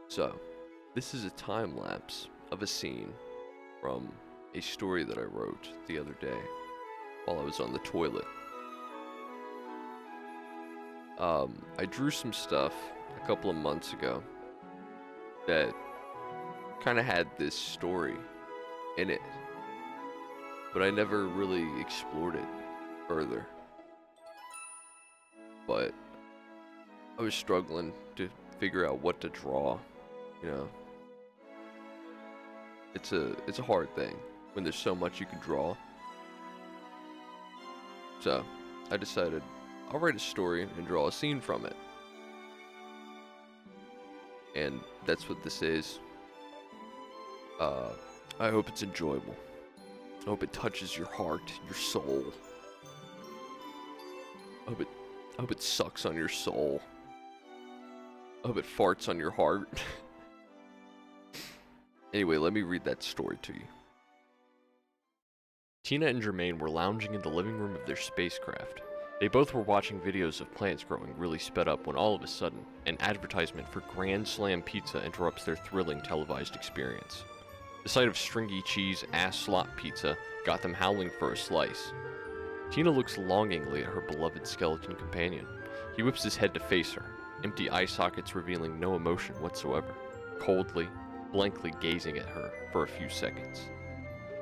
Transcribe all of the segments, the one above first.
So, this is a time lapse of a scene from a story that I wrote the other day while I was on the toilet. I drew some stuff a couple of months ago that kind of had this story in it, but I never really explored it further. But I was struggling to figure out what to draw, you know. It's a hard thing when there's so much you can draw. So, I decided I'll write a story and draw a scene from it. And that's what this is. I hope it's enjoyable. I hope it touches your heart, your soul. I hope it sucks on your soul. I hope it farts on your heart. Anyway, let me read that story to you. Tina and Jermaine were lounging in the living room of their spacecraft. They both were watching videos of plants growing really sped up when all of a sudden, an advertisement for Grand Slam Pizza interrupts their thrilling televised experience. The sight of stringy cheese ass slot pizza got them howling for a slice. Tina looks longingly at her beloved skeleton companion. He whips his head to face her, empty eye sockets revealing no emotion whatsoever, coldly, blankly gazing at her for a few seconds.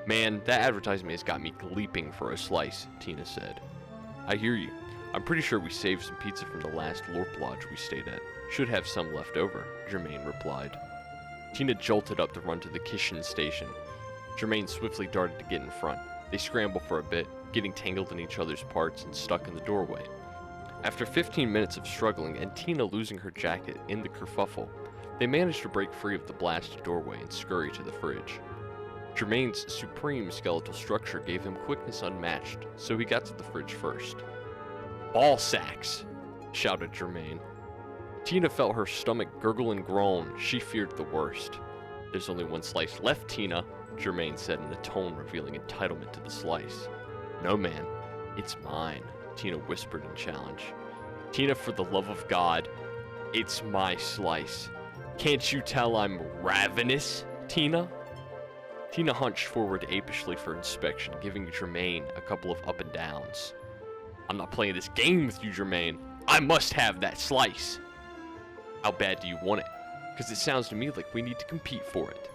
"Man, that advertisement has got me gleeping for a slice," Tina said. "I hear you. I'm pretty sure we saved some pizza from the last LORP lodge we stayed at. Should have some left over," Jermaine replied. Tina jolted up to run to the kitchen station. Jermaine swiftly darted to get in front. They scrambled for a bit, getting tangled in each other's parts and stuck in the doorway. After 15 minutes of struggling and Tina losing her jacket in the kerfuffle, they managed to break free of the blasted doorway and scurry to the fridge. Jermaine's supreme skeletal structure gave him quickness unmatched, so he got to the fridge first. "Ball sacks!" shouted Jermaine. Tina felt her stomach gurgle and groan. She feared the worst. "There's only one slice left, Tina," Jermaine said in a tone revealing entitlement to the slice. "No, man, it's mine," Tina whispered in challenge. "Tina, for the love of God, it's my slice. Can't you tell I'm ravenous, Tina?" Tina hunched forward apishly for inspection, giving Jermaine a couple of up and downs. "I'm not playing this game with you, Jermaine. I must have that slice." "How bad do you want it? Because it sounds to me like we need to compete for it."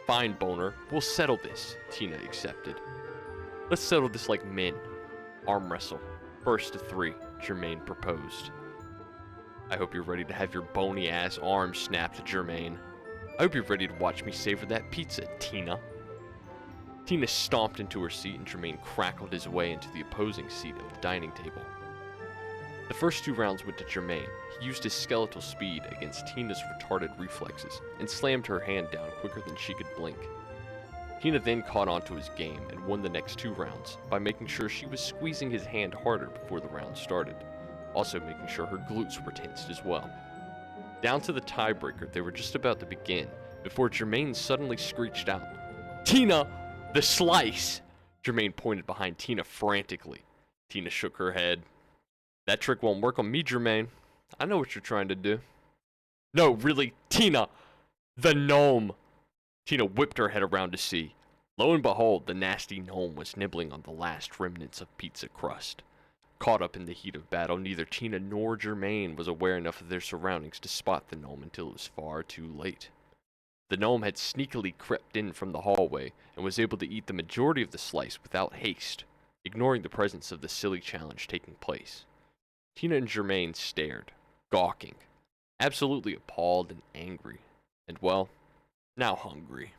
"Fine, Boner. We'll settle this," Tina accepted. "Let's settle this like men. Arm wrestle. First to 3, Jermaine proposed. "I hope you're ready to have your bony ass arms snapped, Jermaine. I hope you're ready to watch me savor that pizza, Tina." Tina stomped into her seat and Jermaine crackled his way into the opposing seat of the dining table. The first 2 rounds went to Jermaine. He used his skeletal speed against Tina's retarded reflexes and slammed her hand down quicker than she could blink. Tina then caught on to his game and won the next 2 rounds by making sure she was squeezing his hand harder before the round started, also making sure her glutes were tensed as well. Down to the tiebreaker, they were just about to begin before Jermaine suddenly screeched out, "Tina, the slice!" Jermaine pointed behind Tina frantically. Tina shook her head. "That trick won't work on me, Jermaine. I know what you're trying to do." "No, really, Tina, the gnome!" Tina whipped her head around to see. Lo and behold, the nasty gnome was nibbling on the last remnants of pizza crust. Caught up in the heat of battle, neither Tina nor Jermaine was aware enough of their surroundings to spot the gnome until it was far too late. The gnome had sneakily crept in from the hallway and was able to eat the majority of the slice without haste, ignoring the presence of the silly challenge taking place. Tina and Jermaine stared, gawking, absolutely appalled and angry, and well, now hungry.